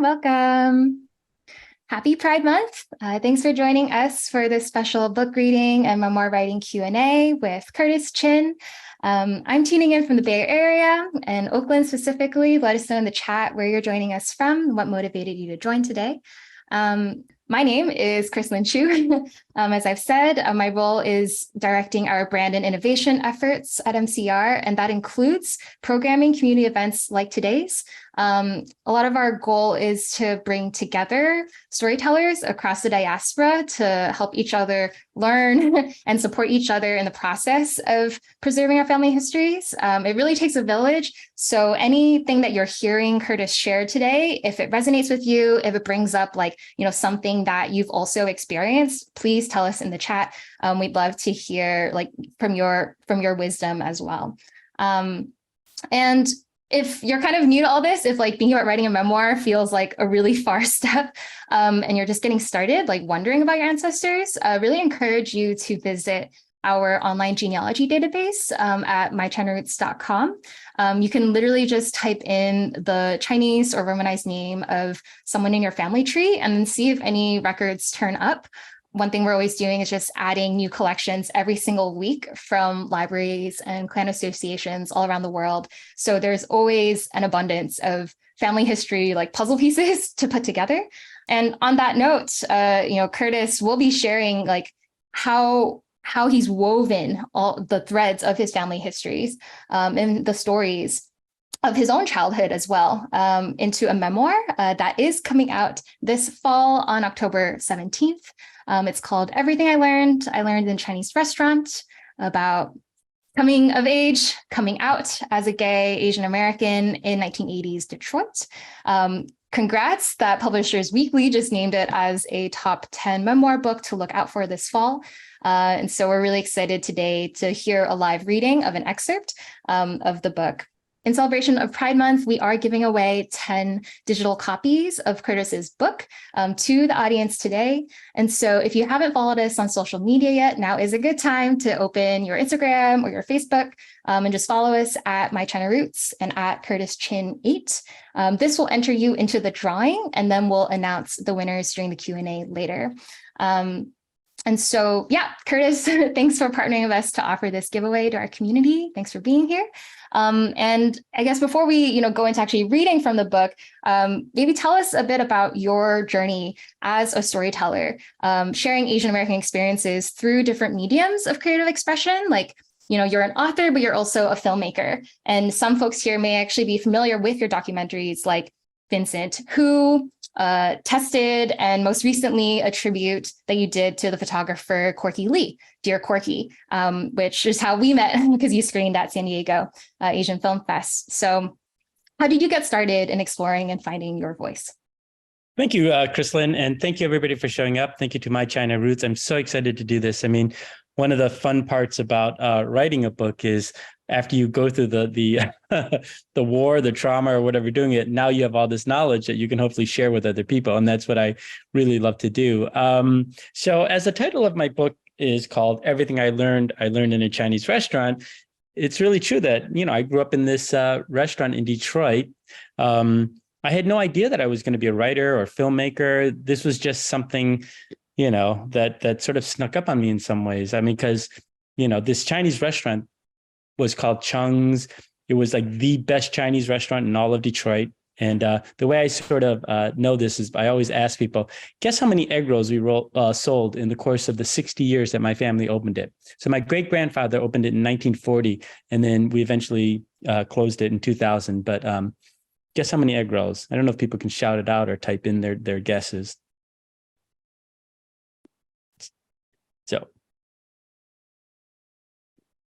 everyone. Welcome. Happy Pride Month. Thanks for joining us for this special book reading and memoir writing Q&A with Curtis Chin. I'm tuning in from the Bay Area and Oakland specifically. Let us know in the chat where you're joining us from, what motivated you to join today. My name is Chrislyn Choo. As I've said, my role is directing our brand and innovation efforts at MCR, and that includes programming community events like today's. A lot of our goal is to bring together storytellers across the diaspora to help each other learn and support each other in the process of preserving our family histories. It really takes a village. So anything that you're hearing Curtis share today, if it resonates with you, if it brings up something that you've also experienced, please tell us in the chat. We'd love to hear from your wisdom as well. And if you're kind of new to all this, if thinking about writing a memoir feels like a really far step and you're just getting started, wondering about your ancestors, I really encourage you to visit our online genealogy database at mychinaroots.com. You can literally just type in the Chinese or Romanized name of someone in your family tree and then see if any records turn up. One thing we're always doing is just adding new collections every single week from libraries and clan associations all around the world. So there's always an abundance of family history, puzzle pieces to put together. And on that note, Curtis will be sharing how he's woven all the threads of his family histories and the stories of his own childhood as well into a memoir that is coming out this fall on October 17th. It's called Everything I Learned in a Chinese Restaurant, about coming of age, coming out as a gay Asian American in 1980s Detroit. Congrats that Publishers Weekly just named it as a top 10 memoir book to look out for this fall. And so we're really excited today to hear a live reading of an excerpt of the book. In celebration of Pride Month, we are giving away 10 digital copies of Curtis's book to the audience today. And so if you haven't followed us on social media yet, now is a good time to open your Instagram or your Facebook and just follow us at MyChinaRoots and at CurtisChin8. This will enter you into the drawing, and then we'll announce the winners during the Q&A later. And so, Curtis, thanks for partnering with us to offer this giveaway to our community. Thanks for being here. And I guess before we, go into actually reading from the book, maybe tell us a bit about your journey as a storyteller, sharing Asian American experiences through different mediums of creative expression. You're an author, but you're also a filmmaker. And some folks here may actually be familiar with your documentaries like Vincent, who tested, and most recently a tribute that you did to the photographer Corky Lee, Dear Corky, which is how we met because you screened at San Diego Asian Film Fest. So how did you get started in exploring and finding your voice? Thank you, Chrislyn, and thank you everybody for showing up. Thank you to My China Roots. I'm so excited to do this. I mean, one of the fun parts about writing a book is after you go through the war, the trauma, or whatever doing it, now you have all this knowledge that you can hopefully share with other people. And that's what I really love to do. So as the title of my book is called Everything I Learned in a Chinese Restaurant, it's really true that, I grew up in this restaurant in Detroit. I had no idea that I was going to be a writer or filmmaker. This was just something, that sort of snuck up on me in some ways. I mean, because, this Chinese restaurant was called Chung's. It was the best Chinese restaurant in all of Detroit. And the way I sort of know this is I always ask people, guess how many egg rolls we sold in the course of the 60 years that my family opened it. So my great-grandfather opened it in 1940, and then we eventually closed it in 2000. But guess how many egg rolls? I don't know if people can shout it out or type in their guesses. So,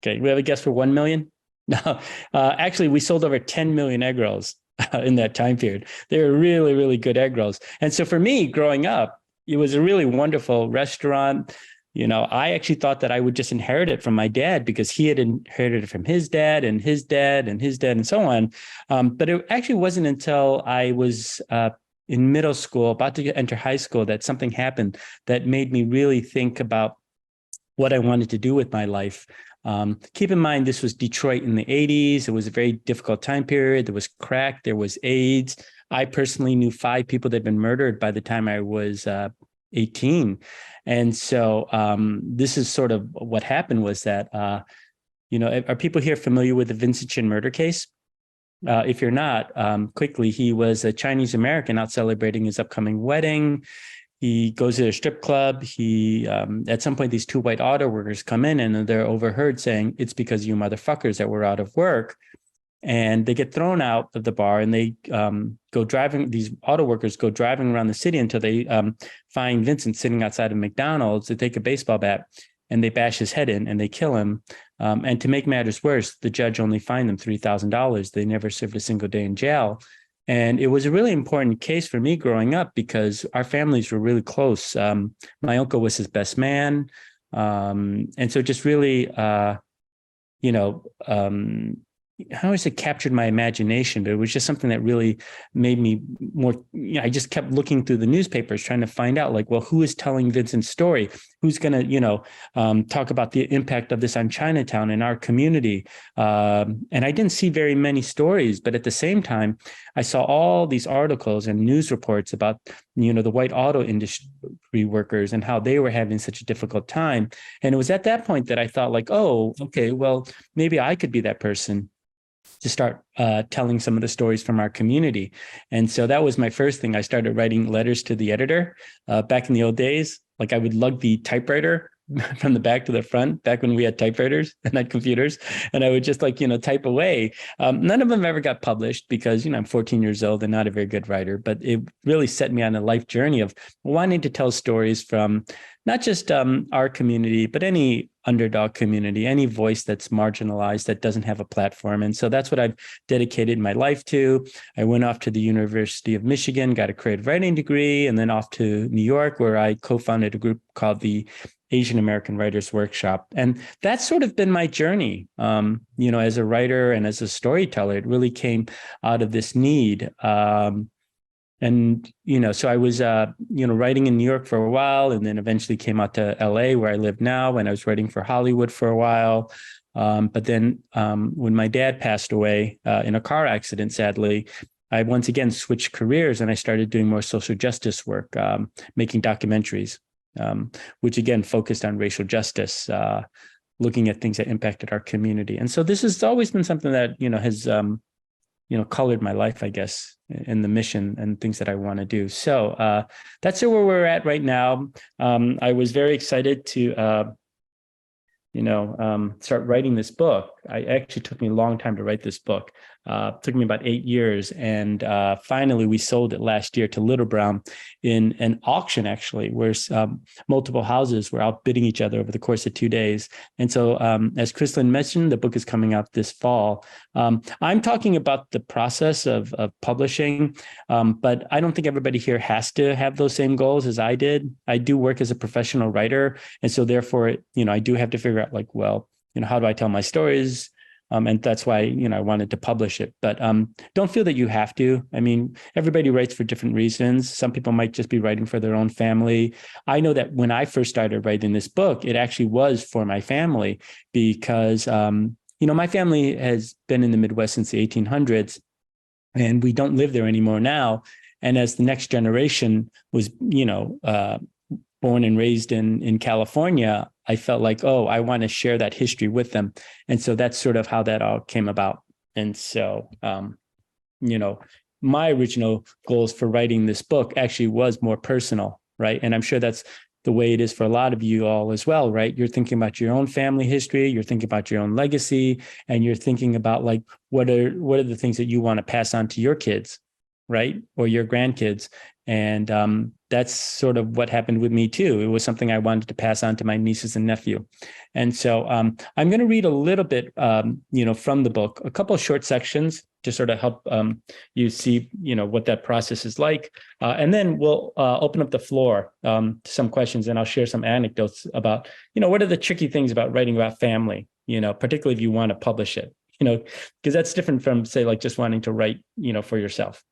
okay, we have a guess for 1 million? No, actually, we sold over 10 million egg rolls in that time period. They were really, really good egg rolls. And so for me, growing up, it was a really wonderful restaurant. I actually thought that I would just inherit it from my dad because he had inherited it from his dad and his dad and his dad and so on. But it actually wasn't until I was in middle school, about to enter high school, that something happened that made me really think about what I wanted to do with my life. Keep in mind, this was Detroit in the 80s. It was a very difficult time period. There was crack, there was AIDS. I personally knew 5 people that had been murdered by the time I was 18. And so this is sort of what happened was that, are people here familiar with the Vincent Chin murder case? If you're not, quickly, he was a Chinese American out celebrating his upcoming wedding. He goes to a strip club. He, at some point, these 2 white auto workers come in and they're overheard saying, "It's because you motherfuckers that were out of work." And they get thrown out of the bar and they go driving. These auto workers go driving around the city until they find Vincent sitting outside of McDonald's. They take a baseball bat and they bash his head in and they kill him. And to make matters worse, the judge only fined them $3,000. They never served a single day in jail. And it was a really important case for me growing up because our families were really close. My uncle was his best man. And so just really, how would I say captured my imagination, but it was just something that really made me more, I just kept looking through the newspapers trying to find out like, well, who is telling Vincent's story? Who's going to, talk about the impact of this on Chinatown in our community? And I didn't see very many stories, but at the same time, I saw all these articles and news reports about, the white auto industry workers and how they were having such a difficult time. And it was at that point that I thought like, oh, okay, well, maybe I could be that person to start telling some of the stories from our community. And so that was my first thing. I started writing letters to the editor back in the old days. Like I would lug the typewriter from the back to the front, back when we had typewriters and not computers. And I would just type away. None of them ever got published because, I'm 14 years old and not a very good writer, but it really set me on a life journey of wanting to tell stories from not just our community, but any underdog community, any voice that's marginalized that doesn't have a platform. And so that's what I've dedicated my life to. I went off to the University of Michigan, got a creative writing degree, and then off to New York, where I co-founded a group called the Asian American Writers Workshop. And that's sort of been my journey, as a writer and as a storyteller. It really came out of this need. So I was, writing in New York for a while, and then eventually came out to LA where I live now, and I was writing for Hollywood for a while. But then when my dad passed away in a car accident, sadly, I once again switched careers and I started doing more social justice work, making documentaries, which again focused on racial justice, looking at things that impacted our community. And so this has always been something that, has colored my life, I guess, in the mission and things that I want to do. So that's where we're at right now. I was very excited to, start writing this book. It actually took me a long time to write this book. It took me about 8 years. And finally, we sold it last year to Little Brown in an auction, actually, where multiple houses were outbidding each other over the course of 2 days. And so, as Chrislyn mentioned, the book is coming out this fall. I'm talking about the process of publishing, but I don't think everybody here has to have those same goals as I did. I do work as a professional writer. And so therefore, I do have to figure out like, well, how do I tell my stories? And that's why, I wanted to publish it. But don't feel that you have to. I mean, everybody writes for different reasons. Some people might just be writing for their own family. I know that when I first started writing this book, it actually was for my family because, my family has been in the Midwest since the 1800s, and we don't live there anymore now. And as the next generation was, born and raised in California, I felt like, oh, I want to share that history with them. And so that's sort of how that all came about. And so, my original goals for writing this book actually was more personal, right? And I'm sure that's the way it is for a lot of you all as well, right? You're thinking about your own family history, you're thinking about your own legacy, and you're thinking about like, what are the things that you want to pass on to your kids, right? Or your grandkids. And that's sort of what happened with me too. It was something I wanted to pass on to my nieces and nephew. And so I'm going to read a little bit, from the book, a couple of short sections to sort of help you see, what that process is like. And then we'll open up the floor to some questions, and I'll share some anecdotes about, what are the tricky things about writing about family, particularly if you want to publish it, because that's different from, say, like just wanting to write, for yourself.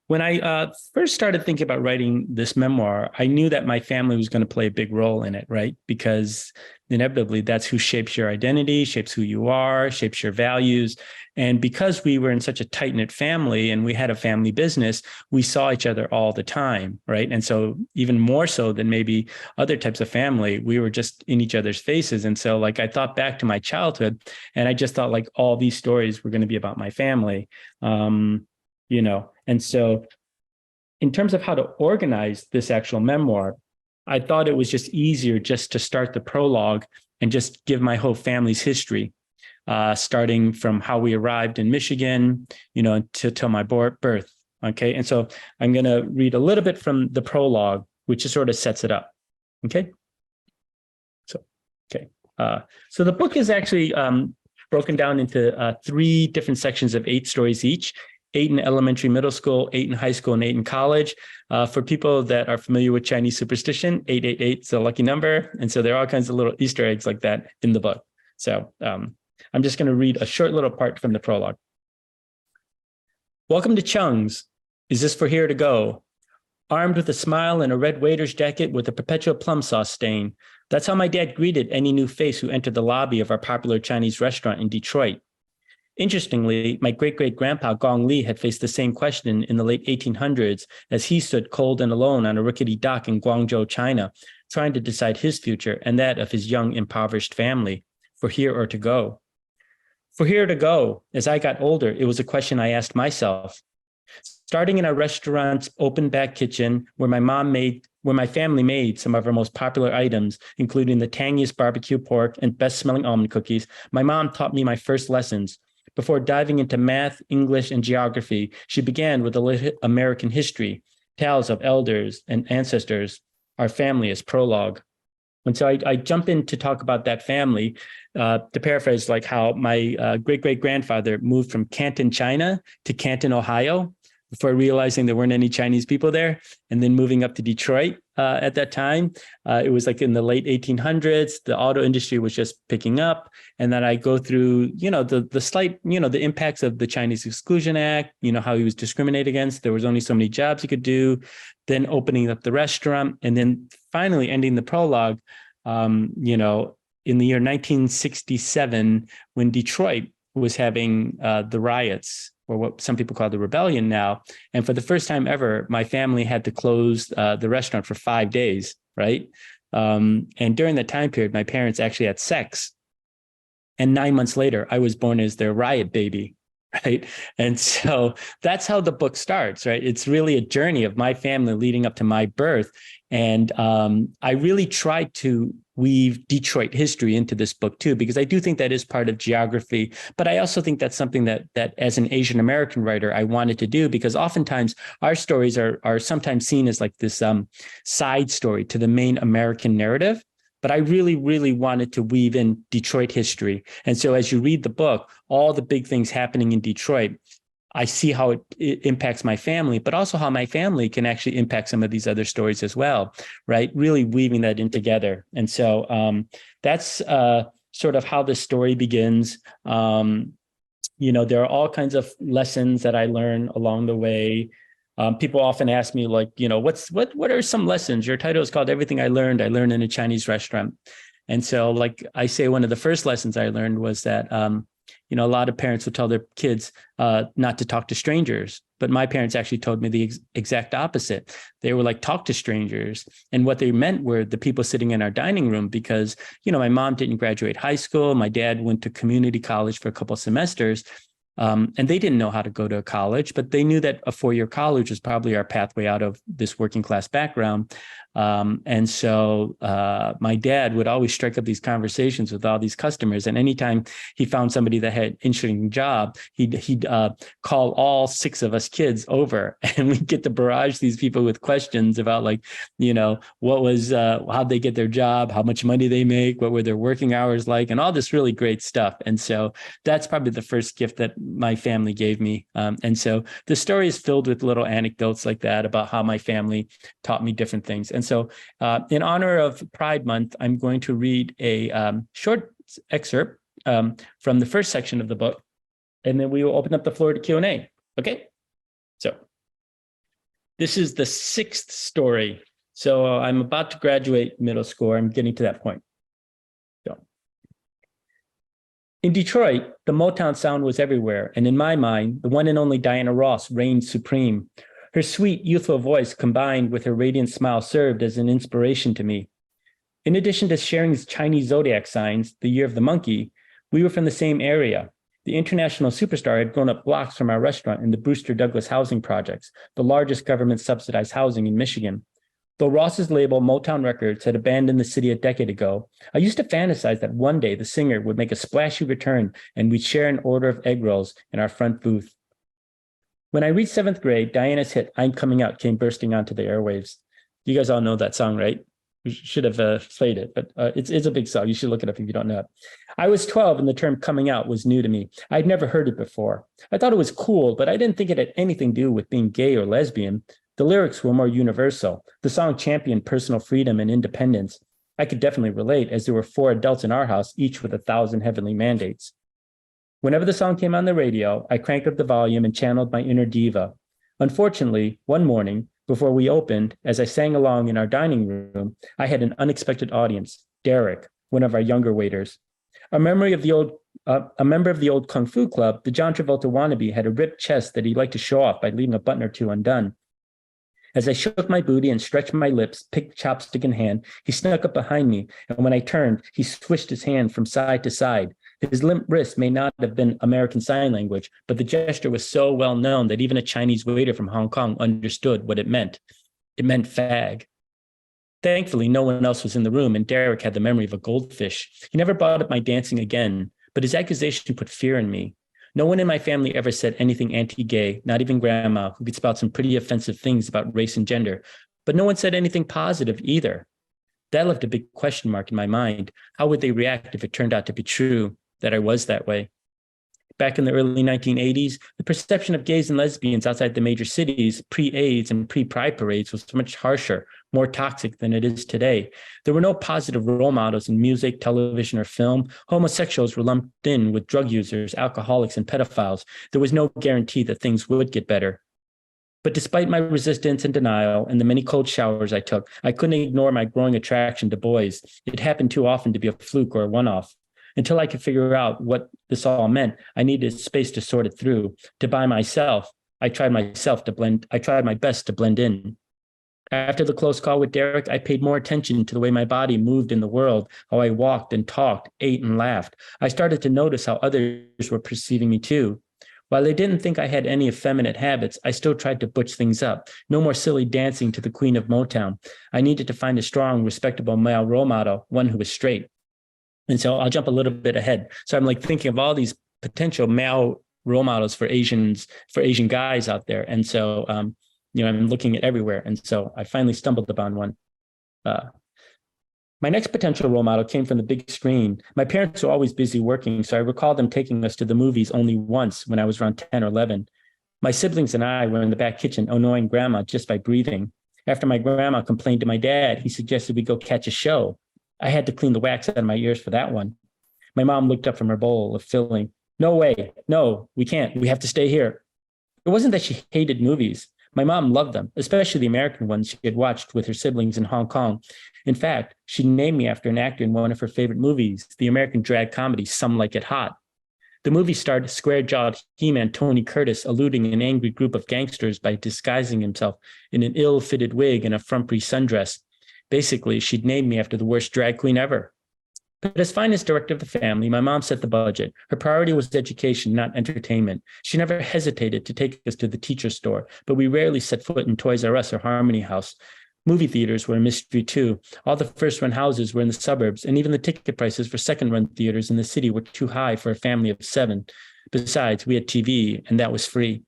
When I first started thinking about writing this memoir, I knew that my family was going to play a big role in it, right? Because inevitably, that's who shapes your identity, shapes who you are, shapes your values. And because we were in such a tight-knit family and we had a family business, we saw each other all the time, right? And so even more so than maybe other types of family, we were just in each other's faces. And so like I thought back to my childhood and I just thought like all these stories were going to be about my family. And so in terms of how to organize this actual memoir, I thought it was just easier just to start the prologue and just give my whole family's history, starting from how we arrived in Michigan, till my birth. Okay. And so I'm going to read a little bit from the prologue, which just sort of sets it up. Okay. So the book is actually broken down into 3 different sections of 8 stories each. 8 in elementary, middle school, 8 in high school, and 8 in college. For people that are familiar with Chinese superstition, 888 is a lucky number. And so there are all kinds of little Easter eggs like that in the book. So I'm just going to read a short little part from the prologue. Welcome to Chung's. Is this for here to go? Armed with a smile and a red waiter's jacket with a perpetual plum sauce stain. That's how my dad greeted any new face who entered the lobby of our popular Chinese restaurant in Detroit. Interestingly, my great-great-grandpa Gong Li had faced the same question in the late 1800s as he stood cold and alone on a rickety dock in Guangzhou, China, trying to decide his future and that of his young, impoverished family, for here or to go. For here to go, as I got older, it was a question I asked myself. Starting in our restaurant's open back kitchen where my family made some of our most popular items, including the tangiest barbecue pork and best-smelling almond cookies, my mom taught me my first lessons. Before diving into math, English, and geography, she began with a American history, tales of elders and ancestors, our family as prologue. And so I jump in to talk about that family, to paraphrase like how my great-great-grandfather moved from Canton, China to Canton, Ohio, before realizing there weren't any Chinese people there, and then moving up to Detroit at that time. It was like in the late 1800s, the auto industry was just picking up. And then I go through, the slight, the impacts of the Chinese Exclusion Act, how he was discriminated against. There was only so many jobs he could do, then opening up the restaurant, and then finally ending the prologue, in the year 1967, when Detroit was having the riots, or what some people call the rebellion now. And for the first time ever, my family had to close the restaurant for 5 days, right? And during that time period, my parents actually had sex. And 9 months later, I was born as their riot baby, right? And so that's how the book starts, right? It's really a journey of my family leading up to my birth. And I really tried to weave Detroit history into this book too, because I do think that is part of geography, but I also think that's something that as an Asian American writer, I wanted to do, because oftentimes our stories are sometimes seen as like this side story to the main American narrative. But I really, really wanted to weave in Detroit history. And so as you read the book, all the big things happening in Detroit, I see how it impacts my family, but also how my family can actually impact some of these other stories as well, right? Really weaving that in together. And so that's sort of how the story begins. There are all kinds of lessons that I learn along the way. People often ask me like, what are some lessons? Your title is called Everything I Learned in a Chinese Restaurant. And so like I say, one of the first lessons I learned was that, a lot of parents would tell their kids not to talk to strangers, but my parents actually told me the exact opposite. They were like, talk to strangers. And what they meant were the people sitting in our dining room, because, my mom didn't graduate high school. My dad went to community college for a couple of semesters. And they didn't know how to go to college, but they knew that a 4-year college was probably our pathway out of this working class background. And so my dad would always strike up these conversations with all these customers. And anytime he found somebody that had an interesting job, he'd call all 6 of us kids over, and we'd get to barrage these people with questions about like, what was, how'd they get their job, how much money they make, what were their working hours like, and all this really great stuff. And so that's probably the first gift that my family gave me. And so the story is filled with little anecdotes like that about how my family taught me different things. And so in honor of Pride Month, I'm going to read a short excerpt from the first section of the book, and then we will open up the floor to Q&A. Okay? So This is the 6th story. So I'm about to graduate middle school. I'm getting to that point. So. In Detroit, the Motown sound was everywhere. And in my mind, the one and only Diana Ross reigned supreme. Her sweet, youthful voice combined with her radiant smile served as an inspiration to me. In addition to sharing Chinese zodiac signs, the year of the monkey, we were from the same area. The international superstar had grown up blocks from our restaurant in the Brewster Douglas housing projects, the largest government-subsidized housing in Michigan. Though Ross's label, Motown Records, had abandoned the city a decade ago, I used to fantasize that one day the singer would make a splashy return and we'd share an order of egg rolls in our front booth. When I reached 7th grade, Diana's hit I'm Coming Out came bursting onto the airwaves. You guys all know that song, right? We should have played it, but it's a big song. You should look it up if you don't know it. I was 12 and the term coming out was new to me. I'd never heard it before. I thought it was cool, but I didn't think it had anything to do with being gay or lesbian. The lyrics were more universal. The song championed personal freedom and independence. I could definitely relate, as there were 4 adults in our house, each with 1,000 heavenly mandates. Whenever the song came on the radio, I cranked up the volume and channeled my inner diva. Unfortunately, one morning, before we opened, as I sang along in our dining room, I had an unexpected audience, Derek, one of our younger waiters. A member of the old Kung Fu Club, the John Travolta wannabe had a ripped chest that he liked to show off by leaving a button or two undone. As I shook my booty and stretched my lips, pick chopstick in hand, he snuck up behind me, and when I turned, he swished his hand from side to side. His limp wrist may not have been American Sign Language, but the gesture was so well known that even a Chinese waiter from Hong Kong understood what it meant. It meant fag. Thankfully, no one else was in the room, and Derek had the memory of a goldfish. He never brought up my dancing again, but his accusation put fear in me. No one in my family ever said anything anti-gay, not even grandma, who could spout some pretty offensive things about race and gender, but no one said anything positive either. That left a big question mark in my mind. How would they react if it turned out to be true that I was that way? Back in the early 1980s, the perception of gays and lesbians outside the major cities, pre-AIDS and pre-Pride parades, was much harsher, more toxic than it is today. There were no positive role models in music, television, or film. Homosexuals were lumped in with drug users, alcoholics, and pedophiles. There was no guarantee that things would get better. But despite my resistance and denial and the many cold showers I took, I couldn't ignore my growing attraction to boys. It happened too often to be a fluke or a one-off. Until I could figure out what this all meant, I needed space to sort it through. By myself, I tried my best to blend in. After the close call with Derek, I paid more attention to the way my body moved in the world, how I walked and talked, ate and laughed. I started to notice how others were perceiving me too. While they didn't think I had any effeminate habits, I still tried to butch things up. No more silly dancing to the Queen of Motown. I needed to find a strong, respectable male role model, one who was straight. And so I'll jump a little bit ahead. So I'm like thinking of all these potential male role models for Asian guys out there. And so, I'm looking at everywhere. And so I finally stumbled upon one. My next potential role model came from the big screen. My parents were always busy working, so I recall them taking us to the movies only once when I was around 10 or 11. My siblings and I were in the back kitchen annoying grandma just by breathing. After my grandma complained to my dad, he suggested we go catch a show. I had to clean the wax out of my ears for that one. My mom looked up from her bowl of filling. No way. No, we can't. We have to stay here. It wasn't that she hated movies. My mom loved them, especially the American ones she had watched with her siblings in Hong Kong. In fact, she named me after an actor in one of her favorite movies, the American drag comedy, Some Like It Hot. The movie starred square-jawed He-Man Tony Curtis eluding an angry group of gangsters by disguising himself in an ill-fitted wig and a frumpy sundress. Basically, she'd named me after the worst drag queen ever. But as finest director of the family, my mom set the budget. Her priority was education, not entertainment. She never hesitated to take us to the teacher store, but we rarely set foot in Toys R Us or Harmony House. Movie theaters were a mystery too. All the first-run houses were in the suburbs, and even the ticket prices for second-run theaters in the city were too high for a family of 7. Besides, we had TV, and that was free.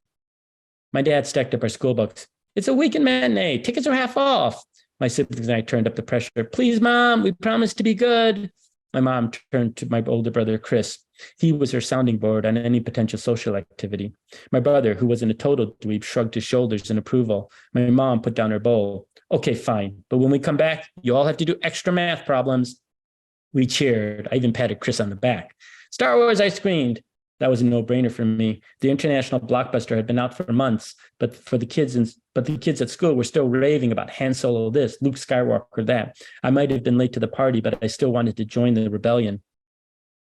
My dad stacked up our school books. It's a weekend matinee. Tickets are half off. My siblings and I turned up the pressure. Please, Mom, we promise to be good. My mom turned to my older brother, Chris. He was her sounding board on any potential social activity. My brother, who wasn't a total dweeb, shrugged his shoulders in approval. My mom put down her bowl. Okay, fine. But when we come back, you all have to do extra math problems. We cheered. I even patted Chris on the back. Star Wars, I screamed. That was a no-brainer for me. The international blockbuster had been out for months, but the kids at school were still raving about Han Solo this, Luke Skywalker that. I might have been late to the party, but I still wanted to join the rebellion.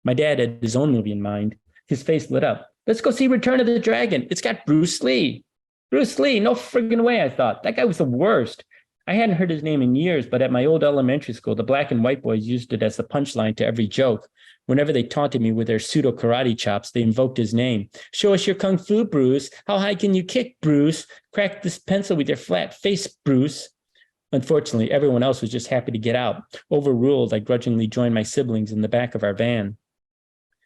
My dad had his own movie in mind. His face lit up. Let's go see Return of the Dragon. It's got Bruce Lee. Bruce Lee, no friggin' way, I thought. That guy was the worst. I hadn't heard his name in years, but at my old elementary school, the black and white boys used it as the punchline to every joke. Whenever they taunted me with their pseudo karate chops, they invoked his name. Show us your kung fu, Bruce. How high can you kick, Bruce? Crack this pencil with your flat face, Bruce. Unfortunately, everyone else was just happy to get out. Overruled, I grudgingly joined my siblings in the back of our van.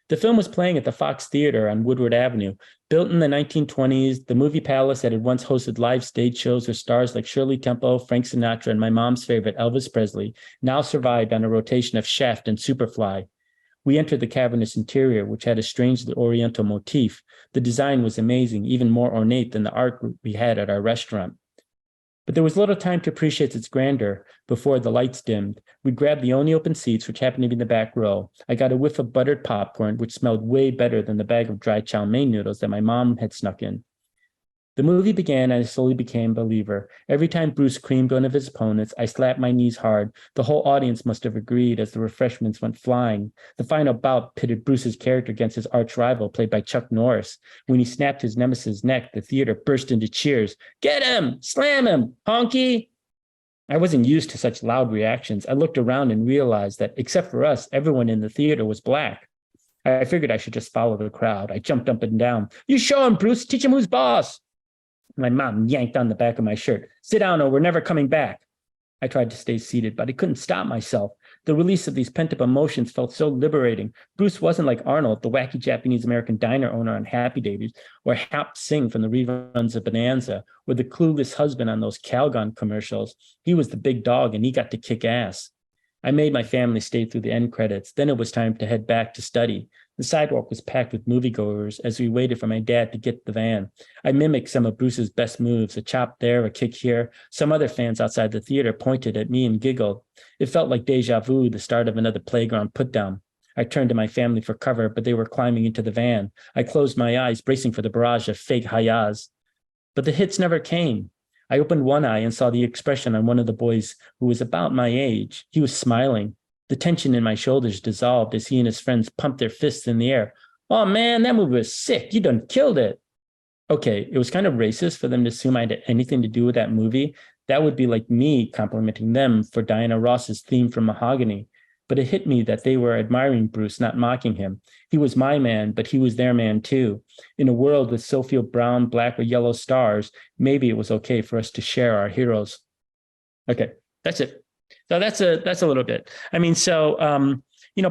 The film was playing at the Fox Theater on Woodward Avenue. Built in the 1920s, the Movie Palace that had once hosted live stage shows with stars like Shirley Temple, Frank Sinatra, and my mom's favorite, Elvis Presley, now survived on a rotation of Shaft and Superfly. We entered the cavernous interior, which had a strangely oriental motif. The design was amazing, even more ornate than the art we had at our restaurant. But there was little time to appreciate its grandeur before the lights dimmed. We grabbed the only open seats, which happened to be in the back row. I got a whiff of buttered popcorn, which smelled way better than the bag of dry chow mein noodles that my mom had snuck in. The movie began, and I slowly became a believer. Every time Bruce creamed one of his opponents, I slapped my knees hard. The whole audience must have agreed as the refreshments went flying. The final bout pitted Bruce's character against his arch rival, played by Chuck Norris. When he snapped his nemesis' neck, the theater burst into cheers. Get him! Slam him! Honky! I wasn't used to such loud reactions. I looked around and realized that, except for us, everyone in the theater was black. I figured I should just follow the crowd. I jumped up and down. You show him, Bruce! Teach him who's boss! My mom yanked on the back of my shirt. Sit down or we're never coming back. I tried to stay seated, but I couldn't stop myself. The release of these pent-up emotions felt so liberating. Bruce wasn't like Arnold, the wacky Japanese-American diner owner on Happy Days, or Hap Singh from the reruns of Bonanza, or the clueless husband on those Calgon commercials. He was the big dog, and he got to kick ass. I made my family stay through the end credits. Then it was time to head back to study. The sidewalk was packed with moviegoers as we waited for my dad to get the van. I mimicked some of Bruce's best moves, a chop there, a kick here. Some other fans outside the theater pointed at me and giggled. It felt like deja vu, the start of another playground putdown. I turned to my family for cover, but they were climbing into the van. I closed my eyes, bracing for the barrage of fake hayas. But the hits never came. I opened one eye and saw the expression on one of the boys who was about my age. He was smiling. The tension in my shoulders dissolved as he and his friends pumped their fists in the air. Oh man, that movie was sick. You done killed it. Okay, it was kind of racist for them to assume I had anything to do with that movie. That would be like me complimenting them for Diana Ross's theme from Mahogany. But it hit me that they were admiring Bruce, not mocking him. He was my man, but he was their man too. In a world with so few brown, black, or yellow stars, maybe it was okay for us to share our heroes. Okay, that's it. So that's a little bit. I mean, so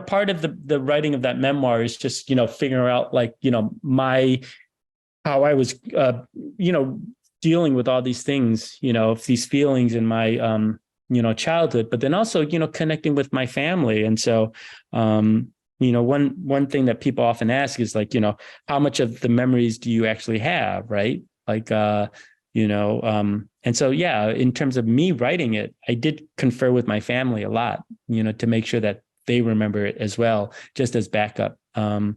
part of the writing of that memoir is just figuring out how I was dealing with all these things, these feelings in my childhood, but then also connecting with my family. And so one thing that people often ask is how much of the memories do you actually have, right? And so, yeah, in terms of me writing it, I did confer with my family a lot, to make sure that they remember it as well, just as backup. And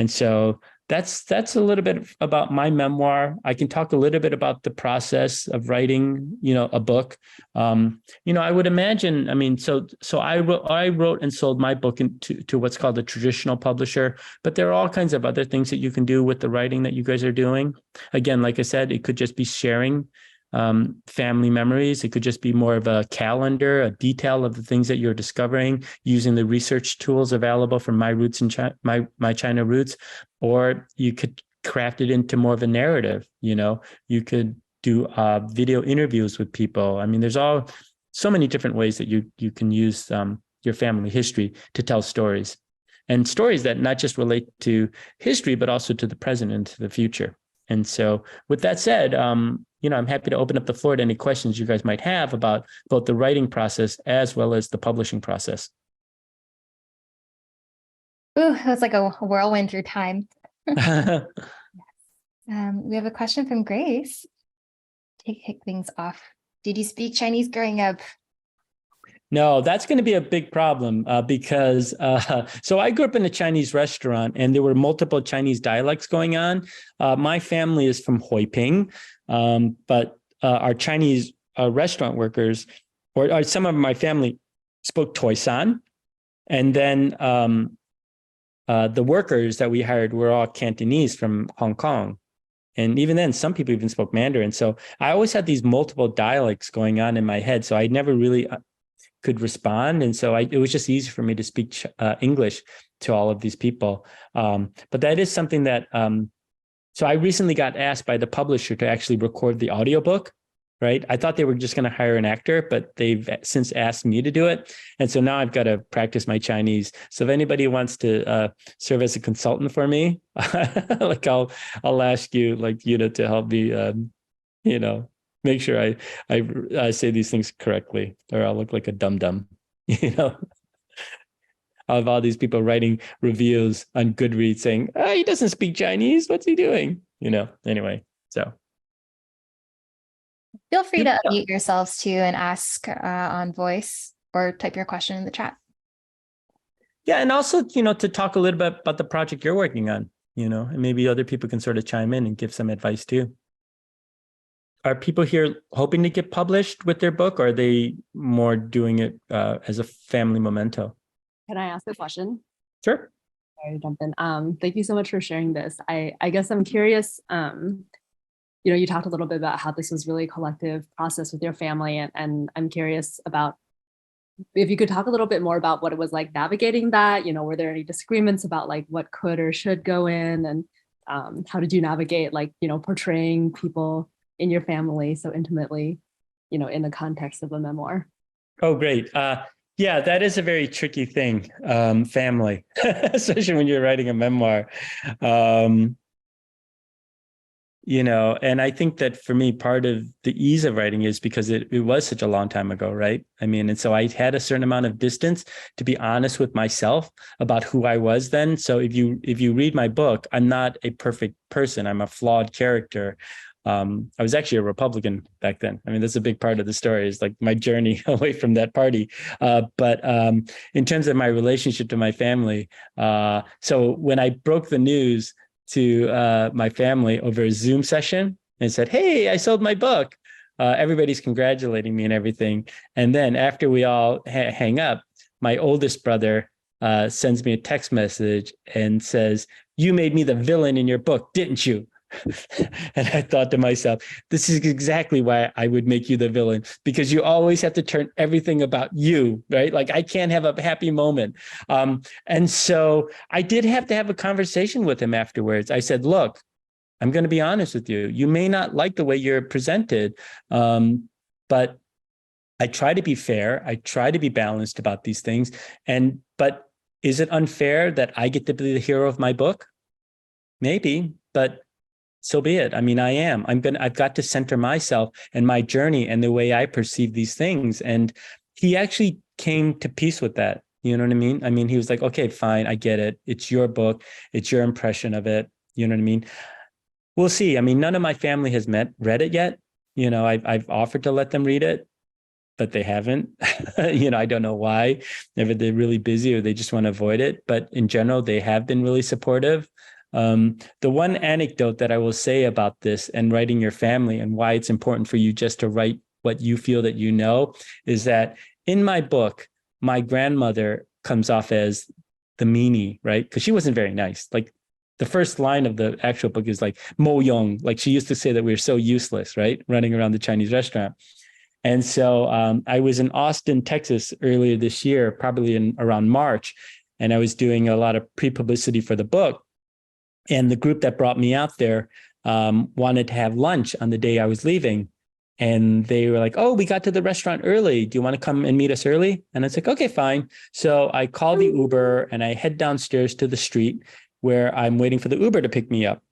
so that's a little bit about my memoir. I can talk a little bit about the process of writing, a book. I would imagine, I mean, so I wrote and sold my book to what's called a traditional publisher, but there are all kinds of other things that you can do with the writing that you guys are doing. Again, like I said, it could just be sharing family memories. It could just be more of a calendar, a detail of the things that you're discovering using the research tools available from my roots and my China roots, or you could craft it into more of a narrative. You could do video interviews with people. I mean, there's so many different ways that you can use your family history to tell stories, and stories that not just relate to history, but also to the present and to the future. And so with that said, I'm happy to open up the floor to any questions you guys might have about both the writing process as well as the publishing process. Ooh, that was like a whirlwind through time. Yes. We have a question from Grace. Kick things off. Did you speak Chinese growing up? No, that's going to be a big problem because so I grew up in a Chinese restaurant and there were multiple Chinese dialects going on. My family is from Huiping, but our Chinese restaurant workers, or some of my family, spoke Toisan. And then the workers that we hired were all Cantonese from Hong Kong. And even then, some people even spoke Mandarin. So I always had these multiple dialects going on in my head. So I never really could respond. And so it was just easy for me to speak English to all of these people. But that is something that, so I recently got asked by the publisher to actually record the audiobook, right? I thought they were just going to hire an actor, but they've since asked me to do it. And so now I've got to practice my Chinese. So if anybody wants to serve as a consultant for me, like I'll ask you, like, to help me, make sure I say these things correctly, or I'll look like a dum-dum, Of all these people writing reviews on Goodreads saying, he doesn't speak Chinese. What's he doing? Anyway, so. Feel free to unmute yourselves too and ask on voice or type your question in the chat. Yeah, and also, to talk a little bit about the project you're working on, and maybe other people can sort of chime in and give some advice too. Are people here hoping to get published with their book, or are they more doing it as a family memento? Can I ask a question? Sure. Sorry to jump in. Thank you so much for sharing this. I guess I'm curious, you talked a little bit about how this was really a collective process with your family, and I'm curious about if you could talk a little bit more about what it was like navigating that. Were there any disagreements about like what could or should go in, and how did you navigate portraying people in your family so intimately, in the context of a memoir? Oh, great. Yeah, that is a very tricky thing, family, especially when you're writing a memoir. And I think that for me, part of the ease of writing is because it was such a long time ago, right? And so I had a certain amount of distance to be honest with myself about who I was then. So if you read my book, I'm not a perfect person. I'm a flawed character. I was actually a Republican back then. That's a big part of the story, is like my journey away from that party. But in terms of my relationship to my family, so when I broke the news to my family over a Zoom session and said, "Hey, I sold my book," everybody's congratulating me and everything. And then after we all hang up, my oldest brother sends me a text message and says, "You made me the villain in your book, didn't you?" And I thought to myself, this is exactly why I would make you the villain, because you always have to turn everything about you, right? Like I can't have a happy moment. And so I did have to have a conversation with him afterwards. I said, look, I'm going to be honest with you. You may not like the way you're presented, but I try to be fair. I try to be balanced about these things. But is it unfair that I get to be the hero of my book? Maybe, but so be it. I am. I've got to center myself and my journey and the way I perceive these things. And he actually came to peace with that. You know what I mean? He was like, okay, fine. I get it. It's your book. It's your impression of it. You know what I mean? We'll see. None of my family has read it yet. I've offered to let them read it, but they haven't. I don't know why. Maybe they're really busy or they just want to avoid it. But in general, they have been really supportive. The one anecdote that I will say about this and writing your family and why it's important for you just to write what you feel that is that in my book, my grandmother comes off as the meanie, right? Because she wasn't very nice. Like the first line of the actual book is like Mo Yong, like she used to say that we were so useless, right? Running around the Chinese restaurant. And so I was in Austin, Texas earlier this year, probably around March, and I was doing a lot of pre-publicity for the book. And the group that brought me out there wanted to have lunch on the day I was leaving. And they were like, "Oh, we got to the restaurant early. Do you want to come and meet us early?" And I was like, "Okay, fine." So I call the Uber and I head downstairs to the street where I'm waiting for the Uber to pick me up.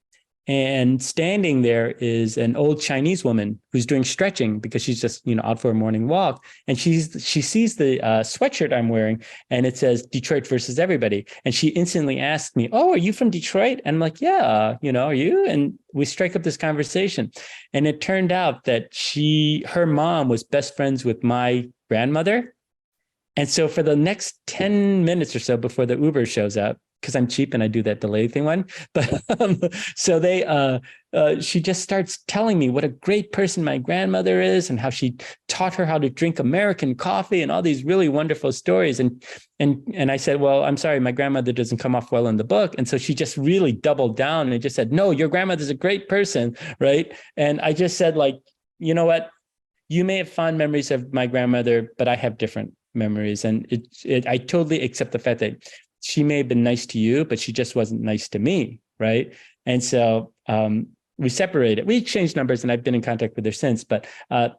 And standing there is an old Chinese woman who's doing stretching because she's just, out for a morning walk. And she sees the sweatshirt I'm wearing and it says Detroit versus everybody. And she instantly asked me, "Oh, are you from Detroit?" And I'm like, "Yeah, are you?" And we strike up this conversation. And it turned out that her mom was best friends with my grandmother. And so for the next 10 minutes or so before the Uber shows up, because I'm cheap and I do that delay thing one, but so she just starts telling me what a great person my grandmother is and how she taught her how to drink American coffee and all these really wonderful stories. And I said, well, I'm sorry, my grandmother doesn't come off well in the book. And so she just really doubled down and just said, no, your grandmother's a great person, right? And I just said, like, you know what? You may have fond memories of my grandmother, but I have different memories. And I totally accept the fact that she may have been nice to you, but she just wasn't nice to me, right? And so we separated. We exchanged numbers, and I've been in contact with her since. But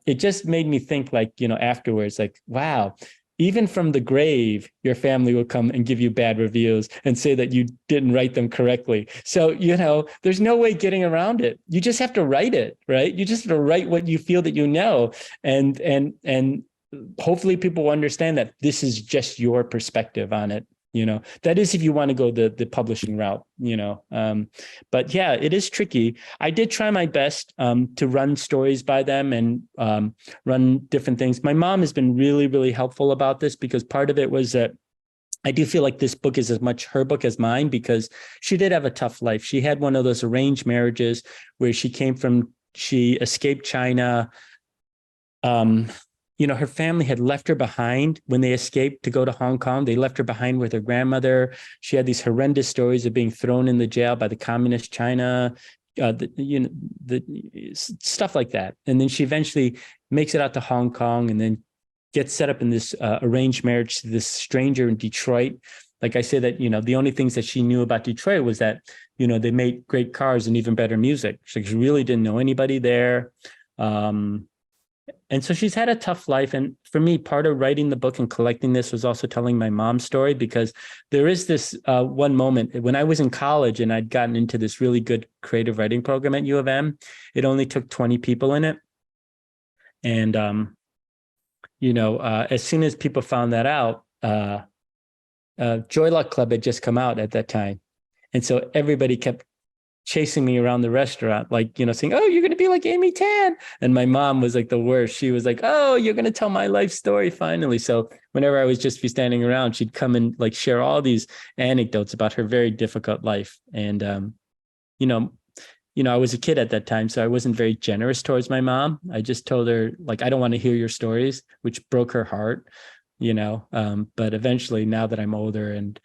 it just made me think, like, afterwards, like, wow, even from the grave, your family will come and give you bad reviews and say that you didn't write them correctly. So, there's no way getting around it. You just have to write it, right? You just have to write what you feel that you know. And hopefully people will understand that this is just your perspective on it. That is if you want to go the publishing route, but yeah, it is tricky. I did try my best to run stories by them and run different things. My mom has been really, really helpful about this, because part of it was that I do feel like this book is as much her book as mine, because she did have a tough life. She had one of those arranged marriages where she escaped China. Her family had left her behind when they escaped to go to Hong Kong. They left her behind with her grandmother. She had these horrendous stories of being thrown in the jail by the communist China, the stuff like that. And then she eventually makes it out to Hong Kong and then gets set up in this arranged marriage to this stranger in Detroit. Like I said, that, the only things that she knew about Detroit was that, they made great cars and even better music. She really didn't know anybody there. And so she's had a tough life. And for me, part of writing the book and collecting this was also telling my mom's story, because there is this one moment when I was in college and I'd gotten into this really good creative writing program at U of M. It only took 20 people in it. And, as soon as people found that out, Joy Luck Club had just come out at that time. And so everybody kept chasing me around the restaurant, like, saying, oh, you're going to be like Amy Tan. And my mom was like the worst. She was like, oh, you're going to tell my life story finally. So whenever I was just be standing around, she'd come and like share all these anecdotes about her very difficult life. And, I was a kid at that time, so I wasn't very generous towards my mom. I just told her, like, I don't want to hear your stories, which broke her heart, but eventually, now that I'm older and,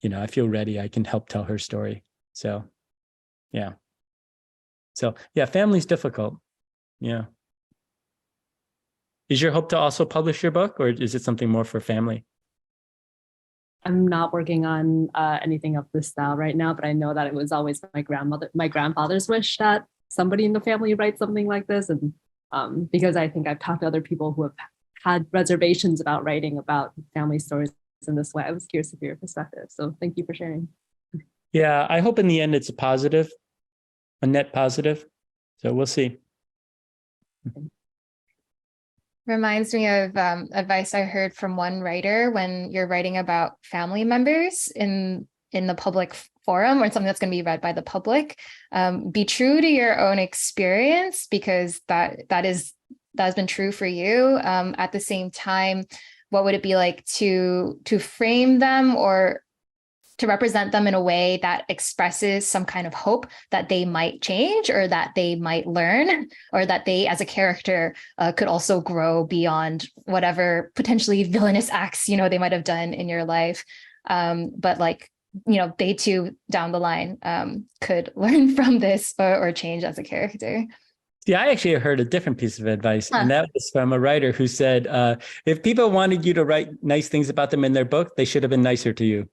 I feel ready, I can help tell her story. So yeah. So yeah, family's difficult. Yeah. Is your hope to also publish your book, or is it something more for family? I'm not working on anything of this style right now, but I know that it was always my grandfather's wish that somebody in the family write something like this. And because I think I've talked to other people who have had reservations about writing about family stories in this way. I was curious to hear your perspective. So thank you for sharing. Yeah, I hope in the end it's a net positive. So we'll see. Reminds me of advice I heard from one writer when you're writing about family members in the public forum or something that's going to be read by the public. Be true to your own experience, because that has been true for you. At the same time, what would it be like to frame them or to represent them in a way that expresses some kind of hope that they might change or that they might learn, or that they as a character could also grow beyond whatever potentially villainous acts, they might have done in your life. But like, they too down the line could learn from this or change as a character. Yeah, I actually heard a different piece of advice, and that was from a writer who said, if people wanted you to write nice things about them in their book, they should have been nicer to you.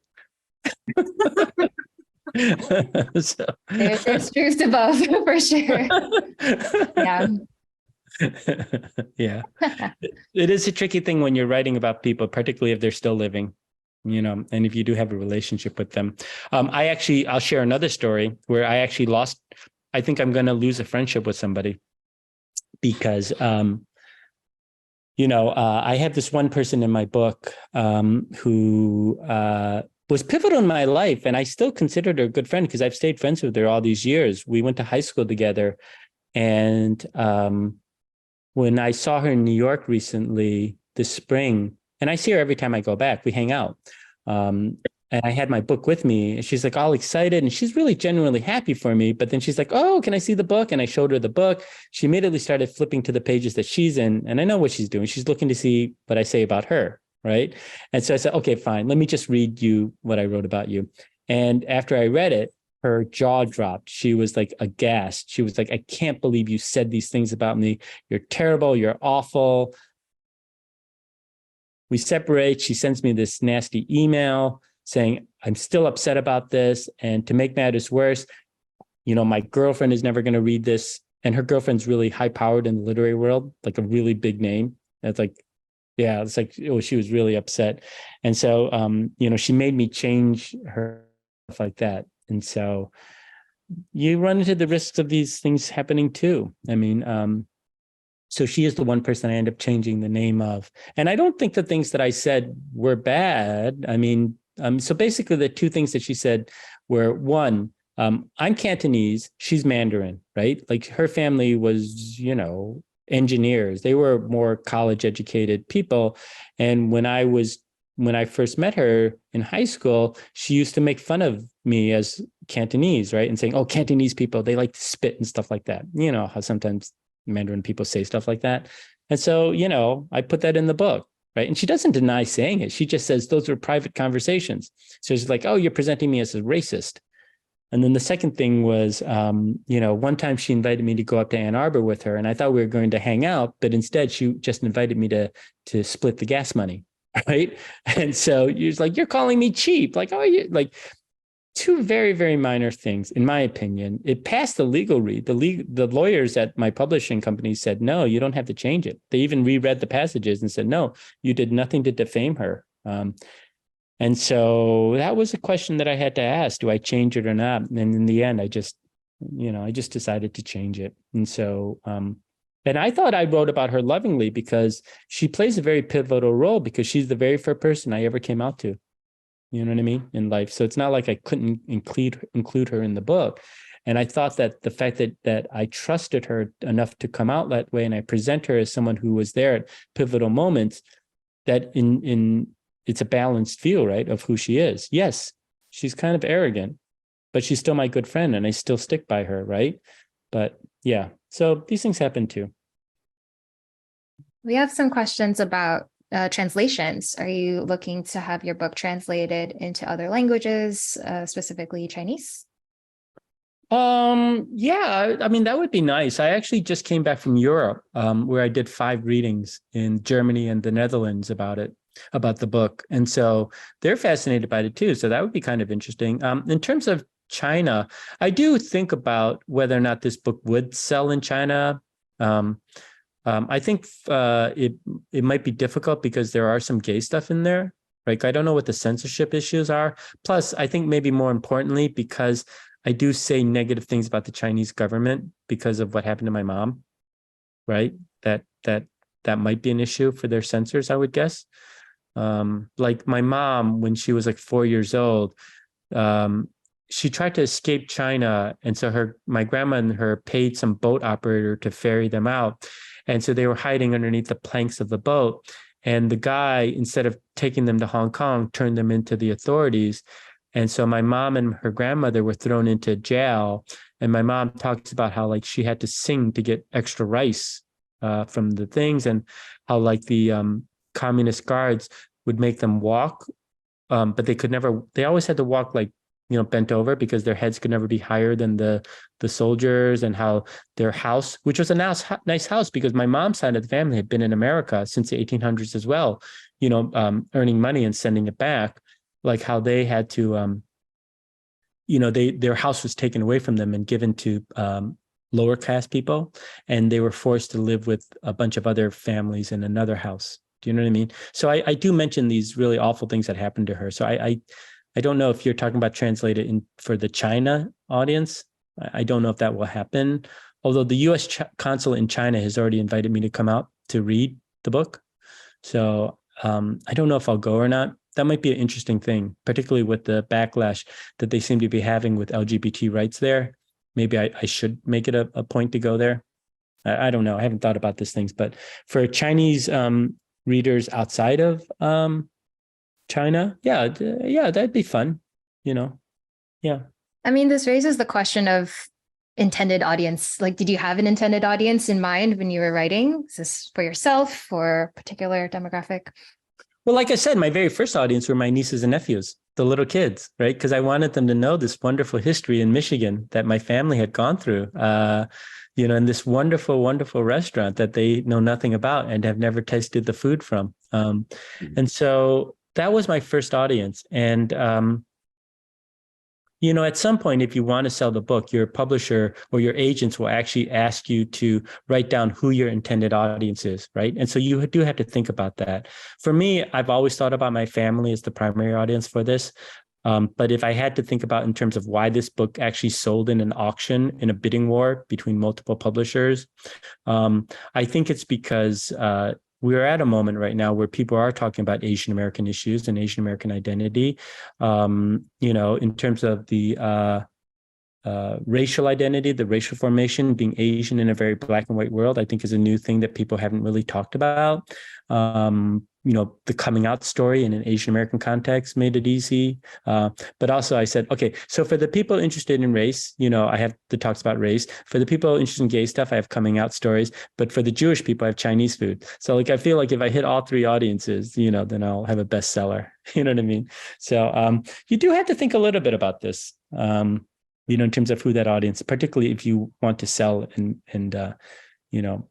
So. There's truth to both for sure. Yeah. Yeah. It is a tricky thing when you're writing about people, particularly if they're still living, and if you do have a relationship with them. I'll share another story where I actually I think I'm going to lose a friendship with somebody because, I have this one person in my book who was pivotal in my life, and I still considered her a good friend because I've stayed friends with her all these years. We went to high school together, and when I saw her in New York recently this spring, And I see her every time I go back. We hang out. And I had my book with me, and she's like all excited, and she's really genuinely happy for me. But then she's like, "Oh, can I see the book?" And I showed her the book. She immediately started flipping to the pages that she's in, and I know what she's doing. She's looking to see what I say about her, right? And so I said, "Okay, fine. Let me just read you what I wrote about you." And after I read it, her jaw dropped. She was like aghast. She was like, "I can't believe you said these things about me. You're terrible. You're awful." We separate. She sends me this nasty email saying, "I'm still upset about this. And to make matters worse, my girlfriend is never going to read this." And her girlfriend's really high powered in the literary world, like a really big name. It's like, yeah, it's like, oh, she was really upset. And so, she made me change her stuff like that. And so you run into the risks of these things happening too. I mean, so she is the one person I end up changing the name of. And I don't think the things that I said were bad. I mean, so basically the two things that she said were, one, I'm Cantonese, she's Mandarin, right? Like her family was, engineers. They were more college educated people. And when I first met her in high school, she used to make fun of me as Cantonese, right? And saying, "Oh, Cantonese people, they like to spit," and stuff like that. You know how sometimes Mandarin people say stuff like that. And so, I put that in the book, right? And she doesn't deny saying it. She just says those were private conversations. So she's like, "Oh, you're presenting me as a racist." And then the second thing was, one time she invited me to go up to Ann Arbor with her, and I thought we were going to hang out, but instead she just invited me to split the gas money, right? And so you're like, "You're calling me cheap." Like, "Oh, you like." Two very, very minor things, in my opinion. It passed the legal read. The lawyers at my publishing company said, "No, you don't have to change it." They even reread the passages and said, "No, you did nothing to defame her." And so that was a question that I had to ask: do I change it or not? And in the end, I just decided to change it. And so, and I thought I wrote about her lovingly because she plays a very pivotal role, because she's the very first person I ever came out to. You know what I mean? In life. So it's not like I couldn't include her in the book. And I thought that the fact that I trusted her enough to come out that way, and I present her as someone who was there at pivotal moments, that it's a balanced view, right, of who she is. Yes, she's kind of arrogant, but she's still my good friend, and I still stick by her, right? But yeah, so these things happen too. We have some questions about translations. Are you looking to have your book translated into other languages, specifically Chinese? Yeah, I mean, that would be nice. I actually just came back from Europe, where I did 5 readings in Germany and the Netherlands about the book. And so they're fascinated by it too. So that would be kind of interesting. In terms of China, I do think about whether or not this book would sell in China. I think it might be difficult because there are some gay stuff in there. Like, I don't know what the censorship issues are. Plus, I think maybe more importantly, because I do say negative things about the Chinese government because of what happened to my mom, right? That might be an issue for their censors, I would guess. Like my mom, when she was like 4 years old, she tried to escape China. And so my grandma and her paid some boat operator to ferry them out. And so they were hiding underneath the planks of the boat. And the guy, instead of taking them to Hong Kong, turned them into the authorities. And so my mom and her grandmother were thrown into jail. And my mom talks about how like she had to sing to get extra rice from the things, and how like the communist guards would make them walk, but they always had to walk like, bent over, because their heads could never be higher than the soldiers, and how their house, which was a nice house, because my mom's side of the family had been in America since the 1800s as well, earning money and sending it back, like how they had to, their house was taken away from them and given to lower caste people, and they were forced to live with a bunch of other families in another house. Do you know what I mean? So I do mention these really awful things that happened to her. So I don't know if you're talking about translated in for the China audience. I don't know if that will happen. Although the U.S. consul in China has already invited me to come out to read the book. So I don't know if I'll go or not. That might be an interesting thing, particularly with the backlash that they seem to be having with LGBT rights there. Maybe I should make it a point to go there. I don't know. I haven't thought about these things, but for Chinese readers outside of China, yeah, that'd be fun, yeah. I mean, this raises the question of intended audience. Like, did you have an intended audience in mind when you were writing? Is this for yourself, for a particular demographic? Well, like I said, my very first audience were my nieces and nephews, the little kids, right? Because I wanted them to know this wonderful history in Michigan that my family had gone through, in this wonderful, wonderful restaurant that they know nothing about and have never tasted the food from. And so that was my first audience. And, at some point, if you want to sell the book, your publisher or your agents will actually ask you to write down who your intended audience is, right? And so you do have to think about that. For me, I've always thought about my family as the primary audience for this. But if I had to think about in terms of why this book actually sold in an auction in a bidding war between multiple publishers, I think it's because we're at a moment right now where people are talking about Asian American issues and Asian American identity, in terms of the racial identity, the racial formation, being Asian in a very black and white world, I think is a new thing that people haven't really talked about. The coming out story in an Asian American context made it easy. But also I said, okay, so for the people interested in race, I have the talks about race. For the people interested in gay stuff, I have coming out stories. But for the Jewish people, I have Chinese food. So I feel like if I hit all three audiences, then I'll have a bestseller. You know what I mean? So you do have to think a little bit about this. In terms of who that audience, particularly if you want to sell and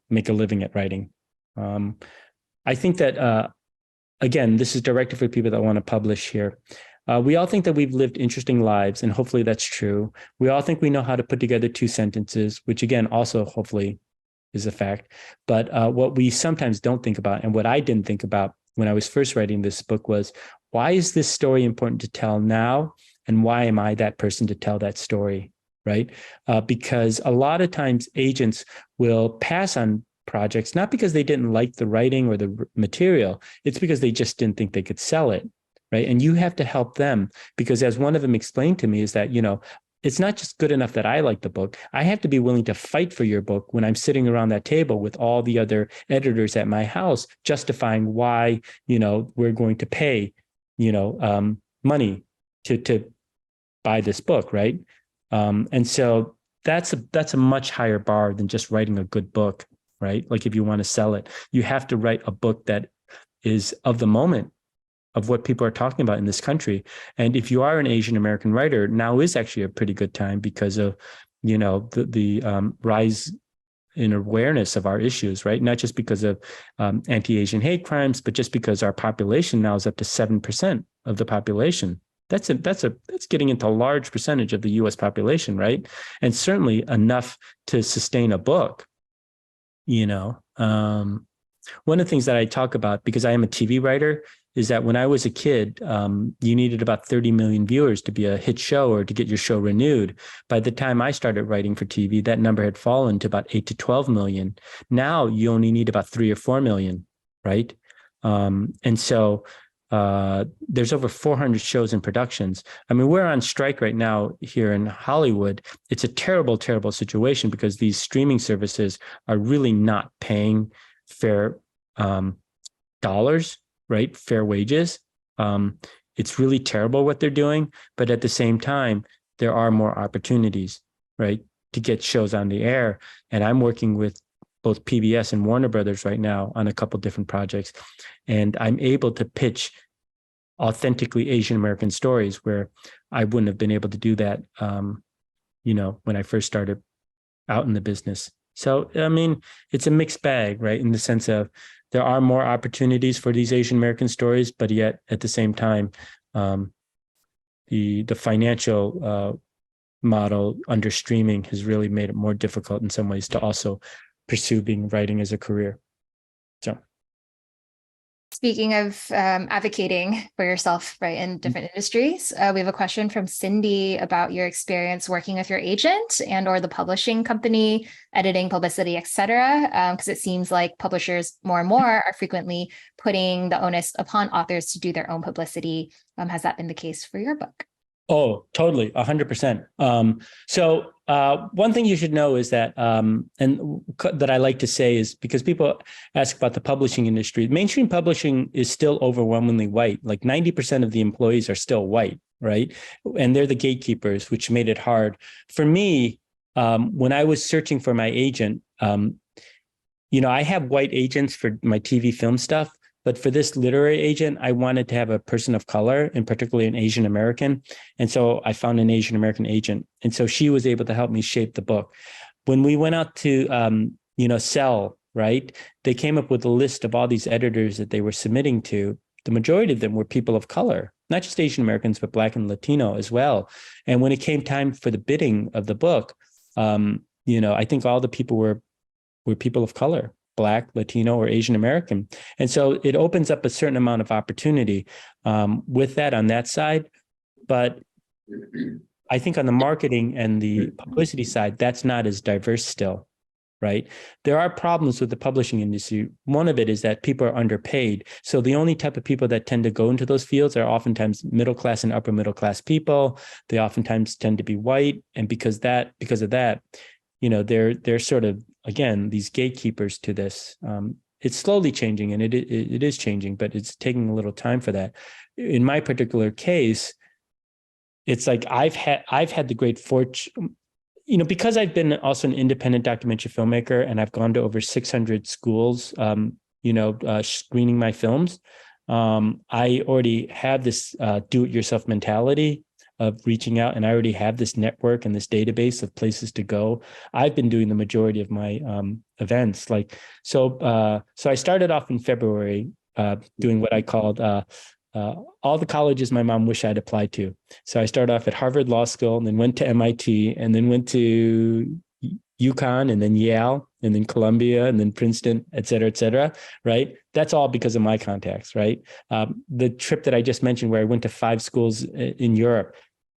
make a living at writing. I think that, again, this is directed for people that want to publish here. We all think that we've lived interesting lives, and hopefully that's true. We all think we know how to put together 2 sentences, which again, also hopefully is a fact. But what we sometimes don't think about, and what I didn't think about when I was first writing this book was, why is this story important to tell now? And why am I that person to tell that story, right? Because a lot of times agents will pass on projects, not because they didn't like the writing or the material, it's because they just didn't think they could sell it, right? And you have to help them, because as one of them explained to me is that, it's not just good enough that I like the book. I have to be willing to fight for your book when I'm sitting around that table with all the other editors at my house, justifying why, we're going to pay, money to buy this book, right? And so that's a much higher bar than just writing a good book, right? Like if you want to sell it, you have to write a book that is of the moment, of what people are talking about in this country. And if you are an Asian American writer, now is actually a pretty good time because of, the rise in awareness of our issues, right? Not just because of anti-Asian hate crimes, but just because our population now is up to 7% of the population. That's getting into a large percentage of the U.S. population, right? And certainly enough to sustain a book. One of the things that I talk about, because I am a TV writer, is that when I was a kid, you needed about 30 million viewers to be a hit show or to get your show renewed. By the time I started writing for TV, that number had fallen to about 8 to 12 million. Now you only need about 3 or 4 million, right? And so there's over 400 shows and productions. I mean, we're on strike right now here in Hollywood. It's a terrible, terrible situation because these streaming services are really not paying fair dollars, right? Fair wages. It's really terrible what they're doing, but at the same time, there are more opportunities, right, to get shows on the air. And I'm working with both PBS and Warner Brothers right now on a couple different projects. And I'm able to pitch authentically Asian American stories where I wouldn't have been able to do that, when I first started out in the business. So, I mean, it's a mixed bag, right? In the sense of there are more opportunities for these Asian American stories, but yet at the same time, the financial model under streaming has really made it more difficult in some ways to also pursue writing as a career. So, speaking of advocating for yourself, right, in different industries, we have a question from Cindy about your experience working with your agent and or the publishing company, editing, publicity, etc. Because it seems like publishers more and more are frequently putting the onus upon authors to do their own publicity. Has that been the case for your book? Oh, totally, 100%. So one thing you should know is that, that I like to say is, because people ask about the publishing industry, mainstream publishing is still overwhelmingly white. Like 90% of the employees are still white, right? And they're the gatekeepers, which made it hard. For me, when I was searching for my agent, I have white agents for my TV film stuff. But for this literary agent, I wanted to have a person of color, and particularly an Asian American. And so I found an Asian American agent. And so she was able to help me shape the book. When we went out to, sell, right, they came up with a list of all these editors that they were submitting to. The majority of them were people of color, not just Asian Americans, but Black and Latino as well. And when it came time for the bidding of the book, I think all the people were people of color. Black, Latino, or Asian American. And so it opens up a certain amount of opportunity with that on that side. But I think on the marketing and the publicity side, that's not as diverse still, right? There are problems with the publishing industry. One of it is that people are underpaid. So the only type of people that tend to go into those fields are oftentimes middle class and upper middle class people. They oftentimes tend to be white. And because of that, they're sort of, again, these gatekeepers to this. It's slowly changing, and it is changing, but it's taking a little time for that. In my particular case, it's like I've had the great fortune, because I've been also an independent documentary filmmaker, and I've gone to over 600 schools, screening my films. I already have this do-it-yourself mentality of reaching out, and I already have this network and this database of places to go. I've been doing the majority of my events. So I started off in February doing what I called all the colleges my mom wished I'd applied to. So I started off at Harvard Law School, and then went to MIT, and then went to UConn, and then Yale, and then Columbia, and then Princeton, et cetera, right? That's all because of my contacts, right? The trip that I just mentioned, where I went to 5 schools in Europe,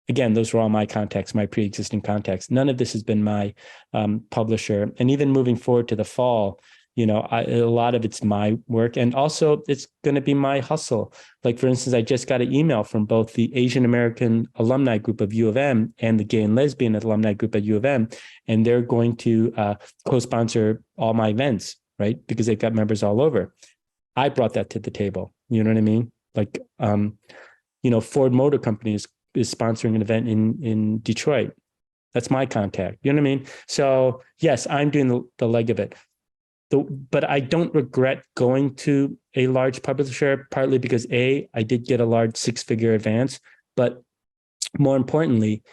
again, those were all my contacts, my pre-existing contacts. None of this has been my publisher. And even moving forward to the fall, a lot of it's my work, and also it's going to be my hustle. Like, for instance, I just got an email from both the Asian American alumni group of U of M and the gay and lesbian alumni group at U of M, and they're going to co-sponsor all my events, right? Because they've got members all over. I brought that to the table. You know what I mean? Like, Ford Motor Company is sponsoring an event in Detroit. That's my contact. You know what I mean? So yes, I'm doing the leg of it. But I don't regret going to a large publisher, partly because I did get a large 6-figure advance, but more importantly,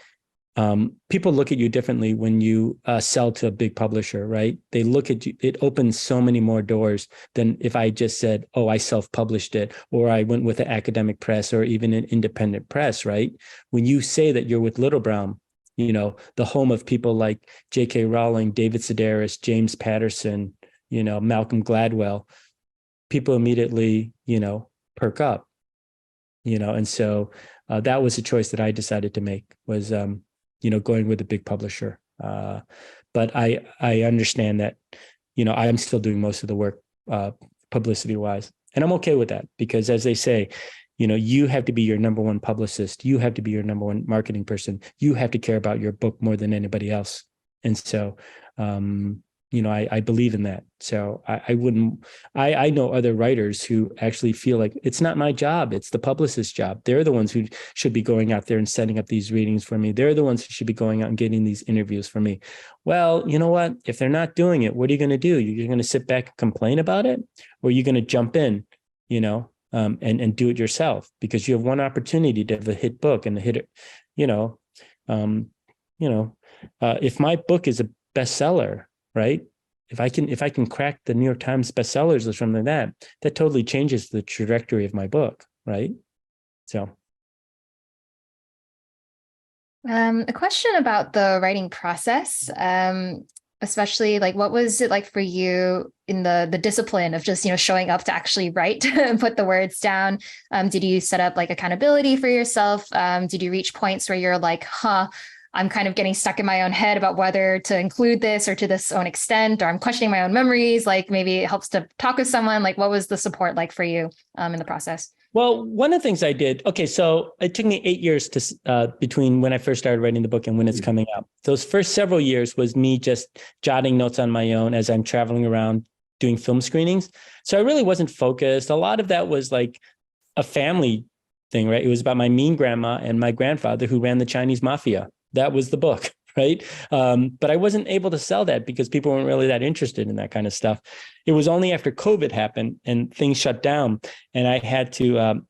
people look at you differently when you sell to a big publisher, right? They look at you, it opens so many more doors than if I just said, oh, I self-published it, or I went with an academic press, or even an independent press, right? When you say that you're with Little Brown, the home of people like J.K. Rowling, David Sedaris, James Patterson, Malcolm Gladwell, people immediately, perk up, and so that was a choice that I decided to make, was, going with a big publisher. But I understand that, I am still doing most of the work publicity wise, and I'm okay with that, because as they say, you have to be your number one publicist. You have to be your number one marketing person. You have to care about your book more than anybody else. And so, I believe in that. So I know other writers who actually feel like it's not my job, it's the publicist's job. They're the ones who should be going out there and setting up these readings for me. They're the ones who should be going out and getting these interviews for me. Well, you know what? If they're not doing it, what are you going to do? You're going to sit back and complain about it? Or are you going to jump in, and do it yourself? Because you have one opportunity to have a hit book and a hit, if my book is a bestseller, right? If I can crack the New York Times bestsellers or something like that totally changes the trajectory of my book, right? So. A question about the writing process, especially like, what was it like for you in the discipline of just, showing up to actually write and put the words down? Did you set up like accountability for yourself? Did you reach points where you're like, I'm kind of getting stuck in my own head about whether to include this or to this own extent, or I'm questioning my own memories? Like, maybe it helps to talk with someone. Like, what was the support like for you in the process? Well, one of the things I did, okay, so it took me 8 years to between when I first started writing the book and when it's coming out. Those first several years was me just jotting notes on my own as I'm traveling around doing film screenings. So I really wasn't focused. A lot of that was like a family thing, right? It was about my mean grandma and my grandfather who ran the Chinese mafia. That was the book, right? But I wasn't able to sell that because people weren't really that interested in that kind of stuff. It was only after COVID happened and things shut down and I had to,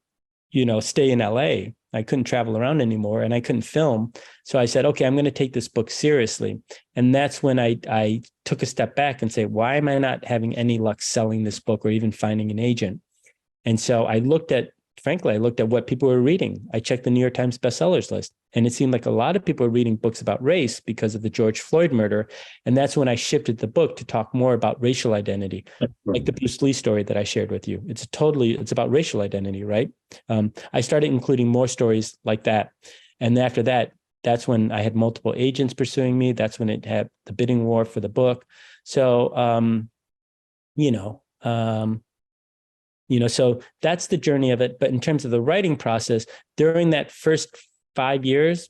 stay in LA. I couldn't travel around anymore and I couldn't film. So I said, okay, I'm going to take this book seriously. And that's when I took a step back and say, why am I not having any luck selling this book or even finding an agent? And so I looked at what people were reading. I checked the New York Times bestsellers list, and it seemed like a lot of people were reading books about race because of the George Floyd murder. And that's when I shifted the book to talk more about racial identity, like the Bruce Lee story that I shared with you. It's about racial identity, right? I started including more stories like that. And after that, that's when I had multiple agents pursuing me. That's when it had the bidding war for the book. So, so that's the journey of it. But in terms of the writing process, during that first 5 years,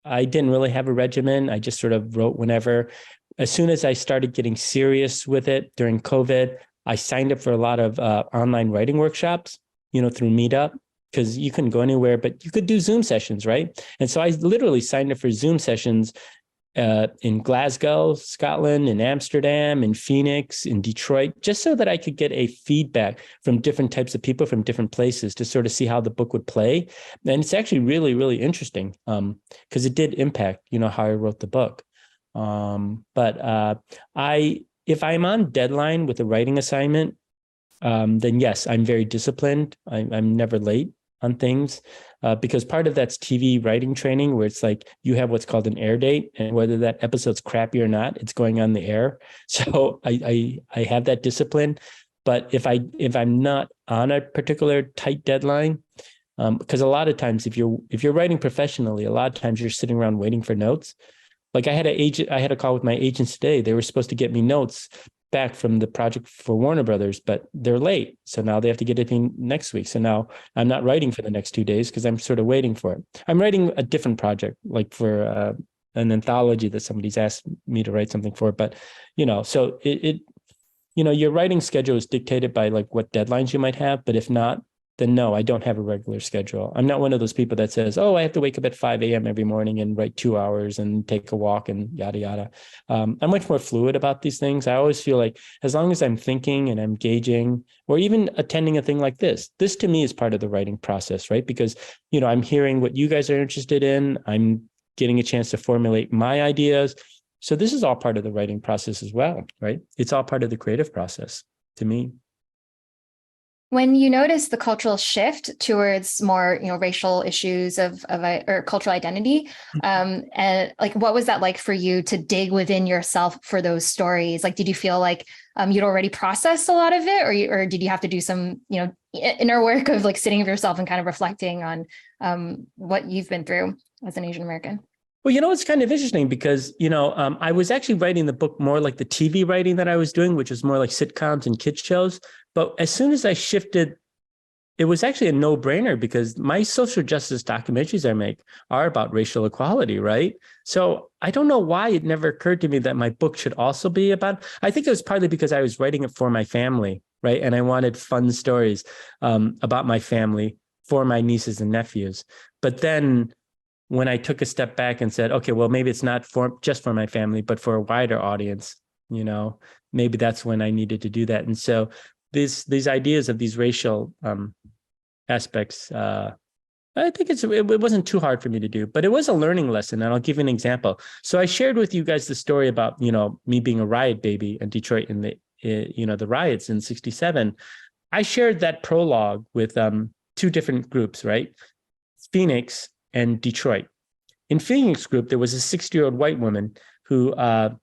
I didn't really have a regimen. I just sort of wrote whenever. As soon as I started getting serious with it during COVID, I signed up for a lot of online writing workshops, through Meetup, because you couldn't go anywhere, but you could do Zoom sessions, right? And so I literally signed up for Zoom sessions in Glasgow, Scotland, in Amsterdam, in Phoenix, in Detroit, just so that I could get a feedback from different types of people from different places to sort of see how the book would play. And it's actually really, really interesting because it did impact, how I wrote the book. If I'm on deadline with a writing assignment, then yes, I'm very disciplined. I'm never late on things. Because part of that's TV writing training where it's like you have what's called an air date, and whether that episode's crappy or not, it's going on the air. So I have that discipline. But if I'm not on a particular tight deadline, because a lot of times if you're writing professionally, a lot of times you're sitting around waiting for notes. Like I had a call with my agents today. They were supposed to get me notes back from the project for Warner Brothers, but they're late. So now they have to get it in next week. So now I'm not writing for the next 2 days because I'm sort of waiting for it. I'm writing a different project, like for an anthology that somebody's asked me to write something for. But, so your writing schedule is dictated by like what deadlines you might have. But if not, then no, I don't have a regular schedule. I'm not one of those people that says, oh, I have to wake up at 5 a.m. every morning and write 2 hours and take a walk and yada, yada. I'm much more fluid about these things. I always feel like as long as I'm thinking and I'm gauging or even attending a thing like this to me is part of the writing process, right? Because, I'm hearing what you guys are interested in. I'm getting a chance to formulate my ideas. So this is all part of the writing process as well, right? It's all part of the creative process to me. When you notice the cultural shift towards more, racial issues or cultural identity, and like, what was that like for you to dig within yourself for those stories? Like, did you feel like you'd already processed a lot of it, or did you have to do some, inner work of like sitting with yourself and kind of reflecting on what you've been through as an Asian American? Well, it's kind of interesting because, I was actually writing the book more like the TV writing that I was doing, which was more like sitcoms and kids shows. But as soon as I shifted, it was actually a no-brainer because my social justice documentaries I make are about racial equality, right? So I don't know why it never occurred to me that my book should also be about, I think it was partly because I was writing it for my family, right? And I wanted fun stories about my family for my nieces and nephews. But then when I took a step back and said, okay, well, maybe it's not just for my family, but for a wider audience, maybe that's when I needed to do that. And so these ideas of these racial aspects, I think it wasn't too hard for me to do, but it was a learning lesson. And I'll give you an example. So I shared with you guys the story about, me being a riot baby in Detroit in the riots in 1967. I shared that prologue with two different groups, right? Phoenix and Detroit. In Phoenix group, there was a 60-year-old white woman who, read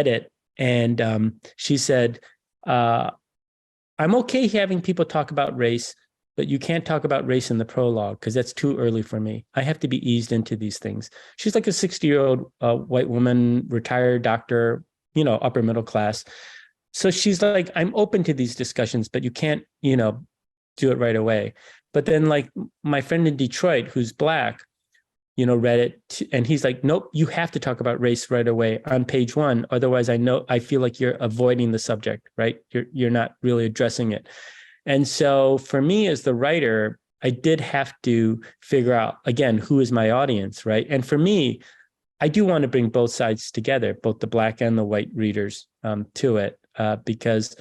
it. And she said, I'm okay having people talk about race, but you can't talk about race in the prologue because that's too early for me. I have to be eased into these things. She's like a 60-year-old white woman, retired doctor, upper middle class. So she's like, I'm open to these discussions, but you can't, do it right away. But then like my friend in Detroit, who's Black, read it and he's like, nope, you have to talk about race right away on page 1. Otherwise, I feel like you're avoiding the subject, right? You're not really addressing it. And so for me as the writer, I did have to figure out, again, who is my audience, right? And for me, I do want to bring both sides together, both the Black and the white readers to it, because,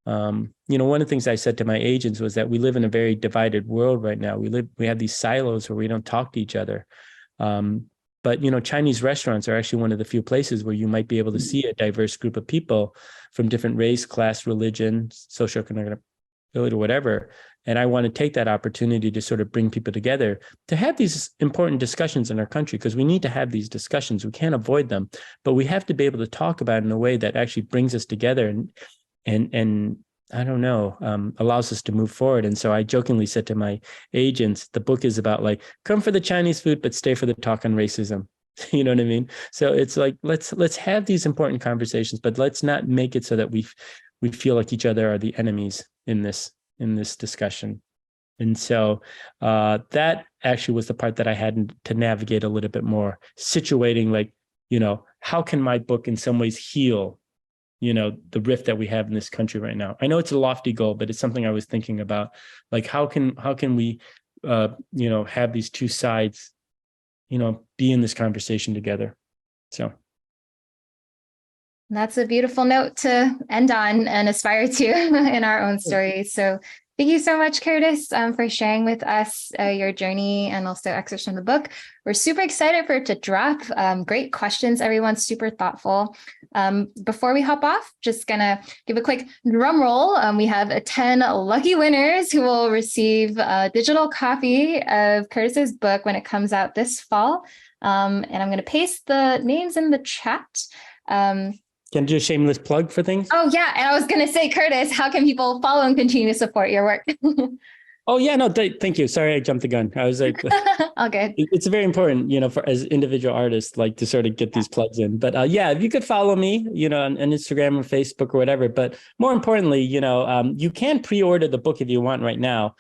one of the things I said to my agents was that we live in a very divided world right now. We have these silos where we don't talk to each other. But Chinese restaurants are actually one of the few places where you might be able to see a diverse group of people from different race, class, religion, socioeconomic ability, or whatever. And I want to take that opportunity to sort of bring people together to have these important discussions in our country, because we need to have these discussions. We can't avoid them, but we have to be able to talk about it in a way that actually brings us together and I don't know, allows us to move forward. And so I jokingly said to my agents, the book is about like, come for the Chinese food, but stay for the talk on racism. You know what I mean? So it's like, let's have these important conversations, but let's not make it so that we feel like each other are the enemies in this discussion. And so that actually was the part that I had to navigate a little bit more, situating like, how can my book in some ways heal the rift that we have in this country right now. I know it's a lofty goal, but it's something I was thinking about. Like, how can we, have these two sides, be in this conversation together. So. That's a beautiful note to end on and aspire to in our own stories. So thank you so much, Curtis, for sharing with us your journey and also excerpts from the book. We're super excited for it to drop. Great questions, everyone, super thoughtful. Before we hop off, just gonna give a quick drum roll. We have 10 lucky winners who will receive a digital copy of Curtis's book when it comes out this fall. And I'm gonna paste the names in the chat. Can I do a shameless plug for things? Oh, yeah. And I was going to say, Curtis, how can people follow and continue to support your work? Oh, yeah. No, thank you. Sorry, I jumped the gun. I was like, all good. It's very important, for as individual artists, like to sort of get these plugs in. But if you could follow me, on Instagram or Facebook or whatever. But more importantly, you can pre-order the book if you want right now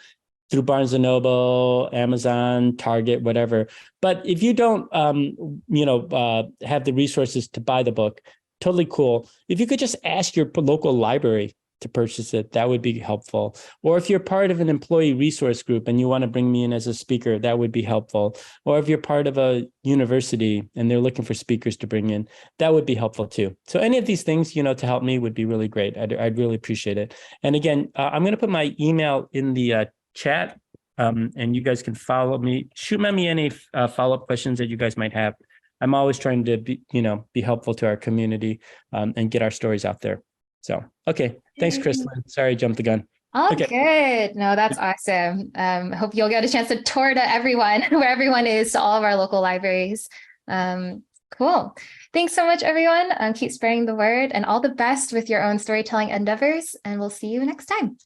through Barnes & Noble, Amazon, Target, whatever. But if you don't, have the resources to buy the book, totally cool. If you could just ask your local library to purchase it, that would be helpful. Or if you're part of an employee resource group and you want to bring me in as a speaker, that would be helpful. Or if you're part of a university and they're looking for speakers to bring in, that would be helpful too. So any of these things, to help me would be really great. I'd really appreciate it. And again, I'm going to put my email in the chat, and you guys can follow me. Shoot me any follow-up questions that you guys might have. I'm always trying to be helpful to our community and get our stories out there. So, okay. Thanks, Chrislyn. Sorry, I jumped the gun. All okay. Good. No, that's awesome. Hope you'll get a chance to tour to everyone, where everyone is, to all of our local libraries. Cool. Thanks so much, everyone. Keep spreading the word and all the best with your own storytelling endeavors. And we'll see you next time.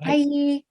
Bye. Bye.